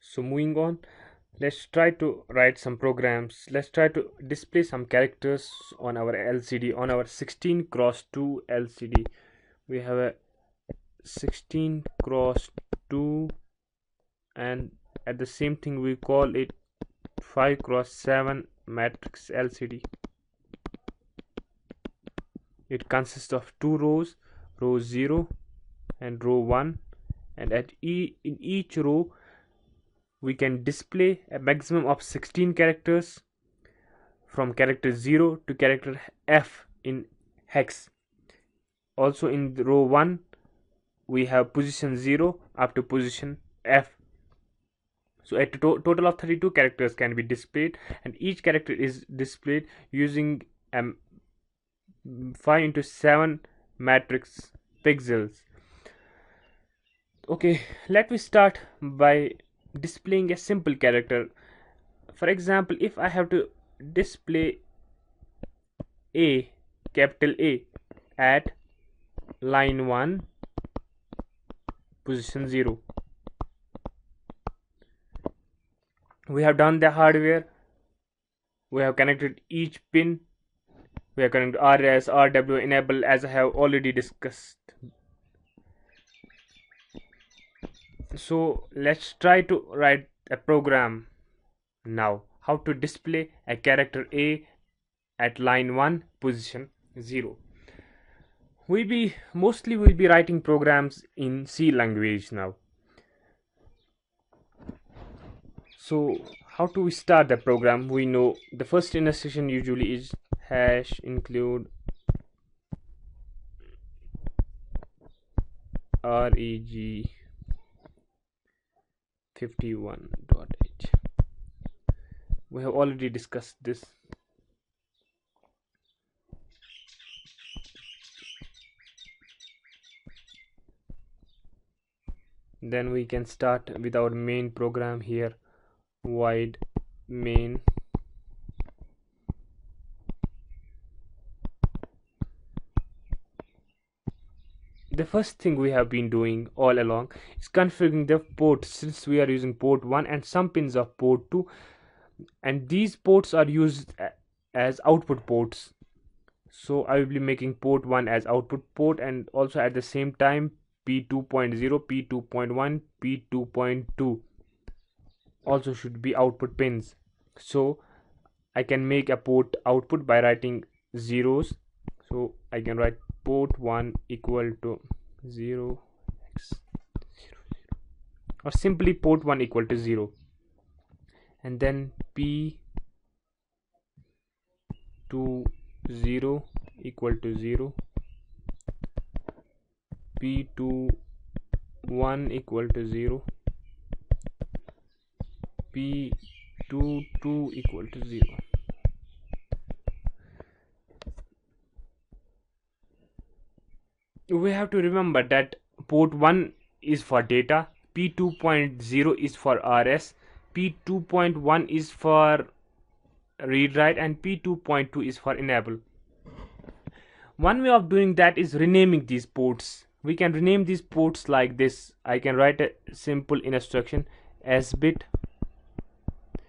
So moving on, let's try to write some programs. Let's try to display some characters on our LCD, on our 16 cross 2 LCD. We have a 16 cross 2, and at the same thing we call it 5 cross 7 matrix LCD. It consists of two rows, row 0 and row 1, and in each row we can display a maximum of 16 characters from character 0 to character F in hex. Also in the row 1 we have position 0 up to position F. So a total of 32 characters can be displayed, and each character is displayed using 5 into 7 matrix pixels. Okay, let me start by displaying a simple character. For example, if I have to display A, capital A, at line 1 position 0, we have done the hardware, we have connected each pin, we have connected RS, RW, enable, as I have already discussed. So let's try to write a program now, how to display a character A at line 1 position 0. We'll be writing programs in C language now. So how do we start the program? We know the first instruction usually is hash include reg 51.h. We have already discussed this. Then we can start with our main program here, void main. The first thing we have been doing all along is configuring the ports, since we are using port 1 and some pins of port 2, and these ports are used as output ports. So I will be making port 1 as output port, and also at the same time P2.0, P2.1, P2.2 also should be output pins. So I can make a port output by writing zeros. So I can write port 1 equal to 0 x 0, or simply port 1 equal to 0, and then P2 0 equal to 0, P2 1 equal to 0, P2 2 equal to 0. We have to remember that port 1 is for data, P2.0 is for RS, P2.1 is for read write, and P2.2 is for enable. One way of doing that is renaming these ports. We can rename these ports like this. I can write a simple instruction S bit.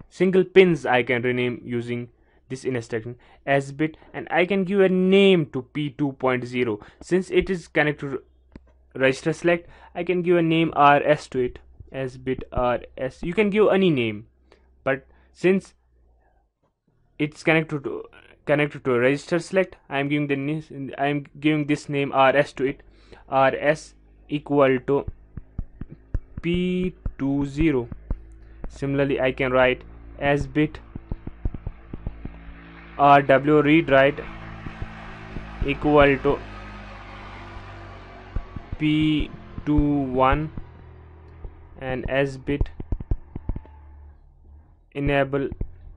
Single pins I can rename using this instruction S bit, and I can give a name to P2.0. Since it is connected to register select, I can give a name RS to it. S bit RS. You can give any name, but since it's connected to register select, I am giving this name RS to it. RS equal to P20. Similarly, I can write S bit RW read write equal to P21, and S bit enable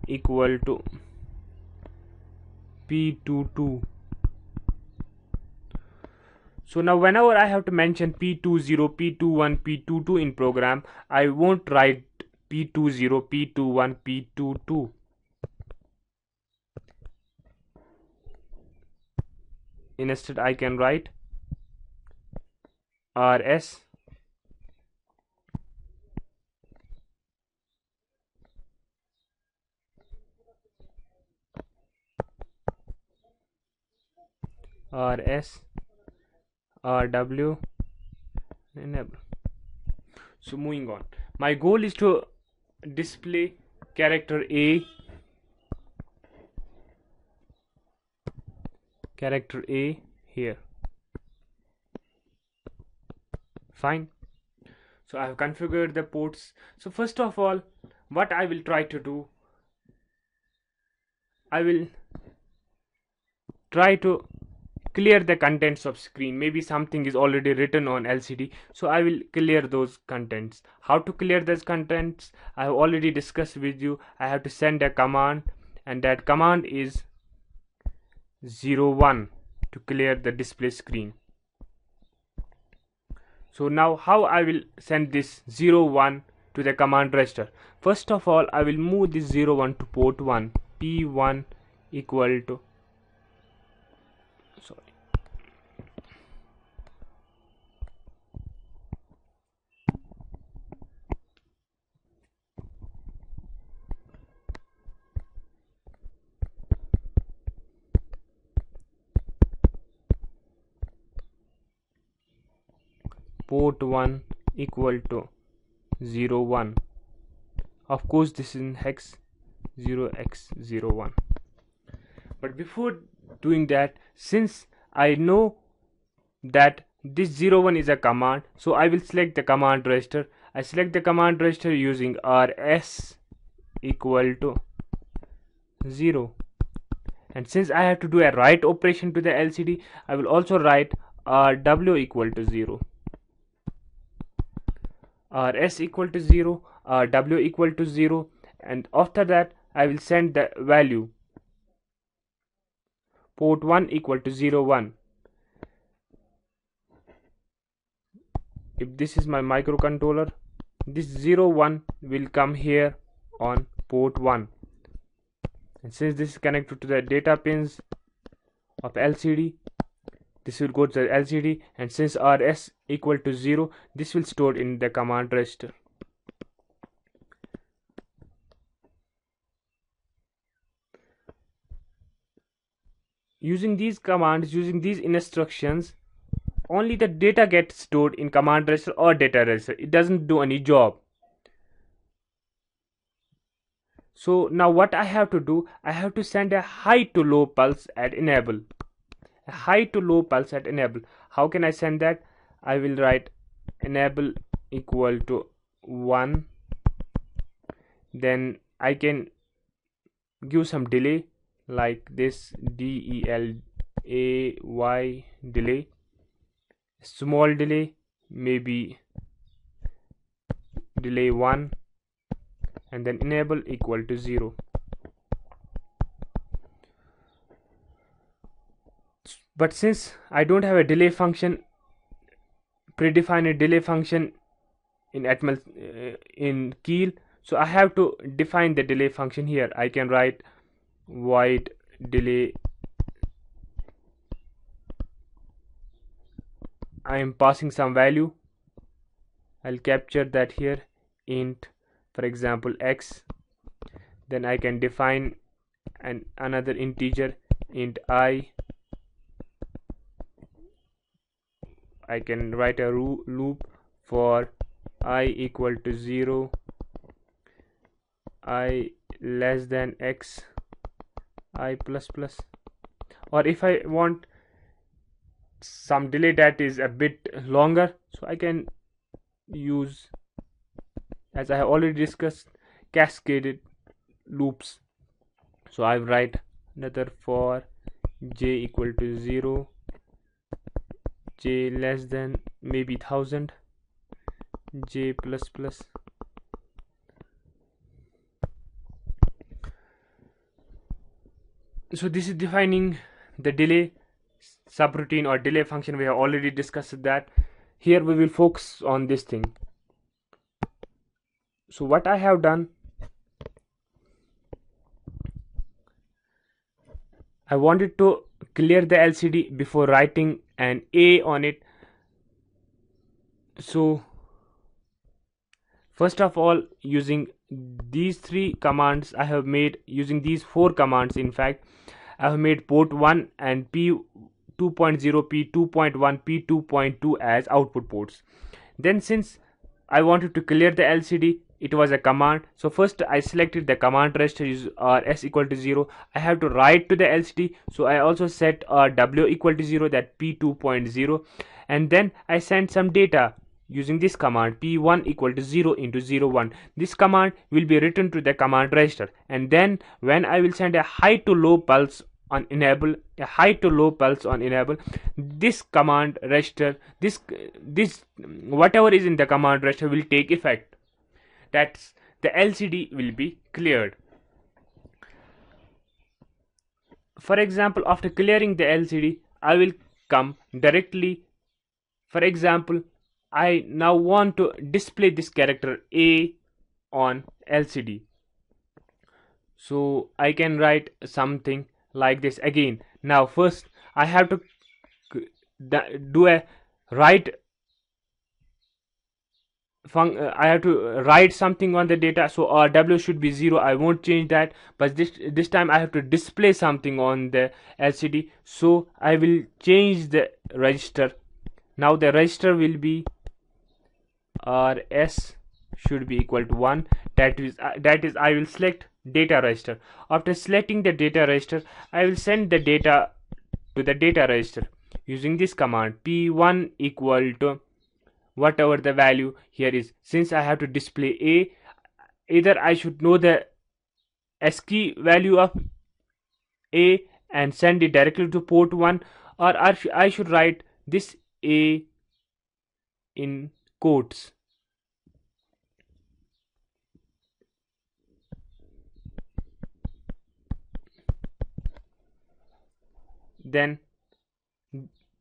equal to P22. So now whenever I have to mention P20, P21, P22 in program, I won't write P20, P21, P22. Instead I can write RS rs rw enable. So moving on, my goal is to display character a here. Fine. So I have configured the ports. So first of all, what I will try to do, I will try to clear the contents of screen. Maybe something is already written on LCD, so I will clear those contents. How to clear those contents, I have already discussed with you. I have to send a command, and that command is 01 to clear the display screen. So now how I will send this 01 to the command register? First of all, I will move this 01 to port 1, P1 equal to, sorry, port 1 equal to 01. Of course this is in hex 0x01. But before doing that, since I know that this 01 is a command, so I will select the command register. I select the command register using rs equal to 0. And since I have to do a write operation to the LCD, I will also write rw equal to 0. rs equal to 0, rw equal to 0, and after that I will send the value port 1 equal to 01. If this is my microcontroller, this 01 will come here on port 1, and since this is connected to the data pins of LCD, this will go to the LCD, and since rs equal to 0, this will store in the command register. Using these commands, using these instructions, only the data gets stored in command register or data register. It doesn't do any job. So now what I have to do, I have to send a high to low pulse at enable. A high to low pulse at enable. How can I send that? I will write enable equal to 1. Then I can give some delay like this, delay, delay, small delay, maybe delay 1, and then enable equal to 0. But since I don't have a delay function, predefined a delay function in Atmel in Keil, so I have to define the delay function here. I can write void delay. I am passing some value. I'll capture that here, int, for example, x. Then I can define another integer, int I. I can write a loop for I equal to 0, I less than x, I plus plus. Or if I want some delay that is a bit longer, so I can use, as I have already discussed, cascaded loops. So I write another for j equal to 0, j less than maybe 1000, j plus plus. So this is defining the delay subroutine or delay function. We have already discussed that. Here we will focus on this thing. So what I have done, I wanted to clear the LCD before writing an A on it. So first of all, using these 3 commands I have made, using these 4 commands in fact, I have made port 1 and P2.0, P2.1, P2.2 as output ports. Then since I wanted to clear the LCD, it was a command. So first I selected the command register is s equal to 0. I have to write to the LCD, so I also set w equal to 0, that P2.0, and then I sent some data using this command P1 equal to 0 into 01. This command will be written to the command register, and then when I will send a high to low pulse on enable, this command register, this whatever is in the command register will take effect. That's the LCD will be cleared. For example, after clearing the LCD, I will come directly. For example, I now want to display this character A on LCD, so I can write something like this again. Now first I have to do a write I have to write something on the data, so w should be 0. I won't change that, but this time I have to display something on the LCD, so I will change the register. Now the register will be rs should be equal to 1. That is I will select data register. After selecting the data register, I will send the data to the data register using this command p1 equal to whatever the value here is. Since I have to display A, either I should know the ASCII value of A and send it directly to port 1, or I should write this A in quotes. Then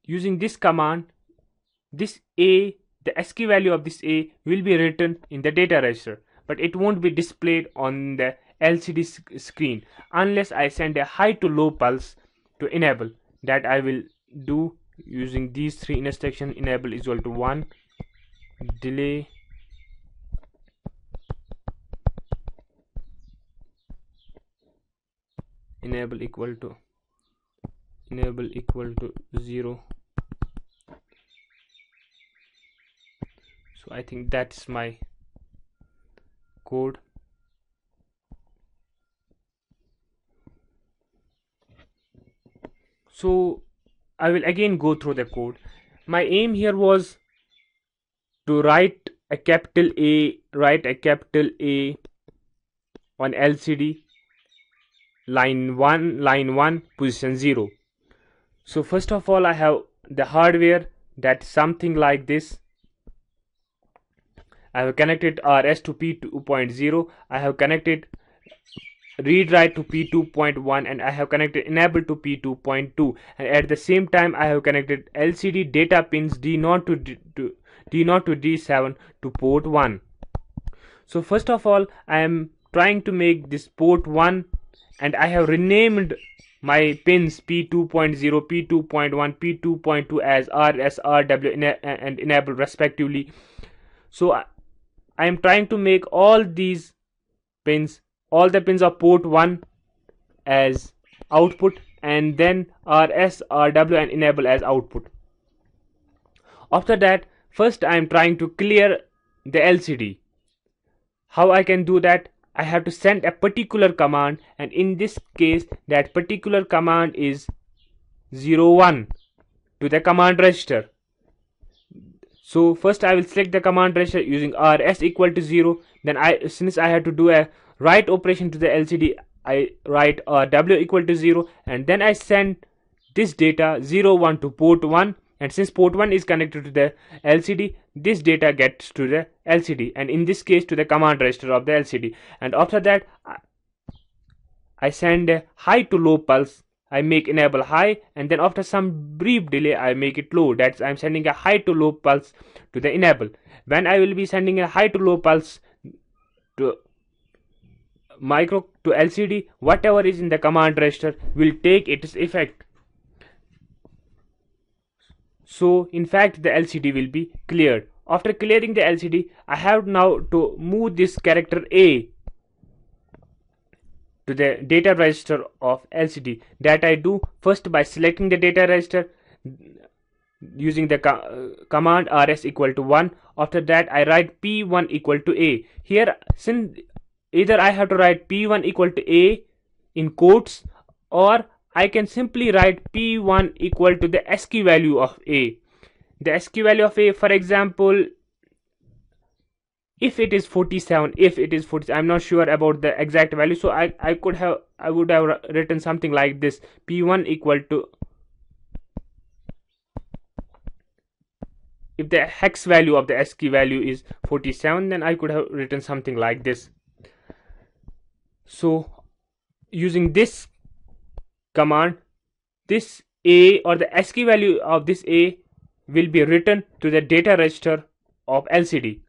using this command, this A, the ASCII value of this A will be written in the data register, but it won't be displayed on the LCD screen unless I send a high to low pulse to enable. That I will do using these three instructions. Enable is equal to 1, delay enable equal to 0. So I think that's my code. So I will again go through the code. My aim here was to write a capital A on LCD line 1 position 0. So first of all, I have the hardware, that's something like this. I have connected RS to P2.0. I have connected read write to P2.1, and I have connected enable to P2.2, and at the same time I have connected LCD data pins D0 to D7 to port 1. So first of all, I am trying to make this port 1, and I have renamed my pins P2.0, P2.1, P2.2 as RS, RW and enable respectively. So I am trying to make all these pins, all the pins of port 1 as output, and then RS, RW and enable as output. After that, first I am trying to clear the LCD. How I can do that? I have to send a particular command, and in this case that particular command is 01 to the command register. So first I will select the command register using rs equal to 0. Then since I have to do a write operation to the LCD, I write w equal to 0, and then I send this data 01 to port 1, and since port 1 is connected to the LCD, this data gets to the LCD, and in this case to the command register of the LCD. And after that I send a high to low pulse. I make enable high, and then after some brief delay I make it low. That's I'm sending a high to low pulse to the enable. When I will be sending a high to low pulse to micro to LCD, whatever is in the command register will take its effect. So in fact the LCD will be cleared. After clearing the LCD, I have now to move this character A to the data register of LCD. That I do first by selecting the data register, using the command rs equal to 1. After that I write p1 equal to a. Here, since either I have to write p1 equal to a in quotes, or I can simply write p1 equal to the ASCII value of a. The ASCII value of a, for example, if it is 47, I'm not sure about the exact value, so I would have written something like this: p1 equal to, if the hex value of the ASCII value is 47, then I could have written something like this. So using this command, this a, or the ASCII value of this a, will be written to the data register of LCD,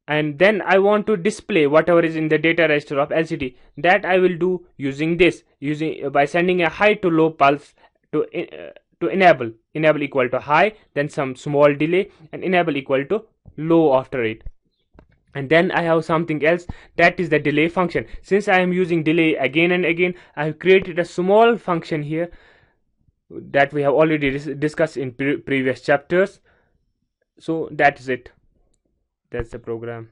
and then I want to display whatever is in the data register of LCD. That I will do using this, by sending a high to low pulse to enable equal to high, then some small delay, and enable equal to low after it. And then I have something else, that is the delay function. Since I am using delay again and again, I have created a small function here that we have already discussed in previous chapters. So that is it. That's the program.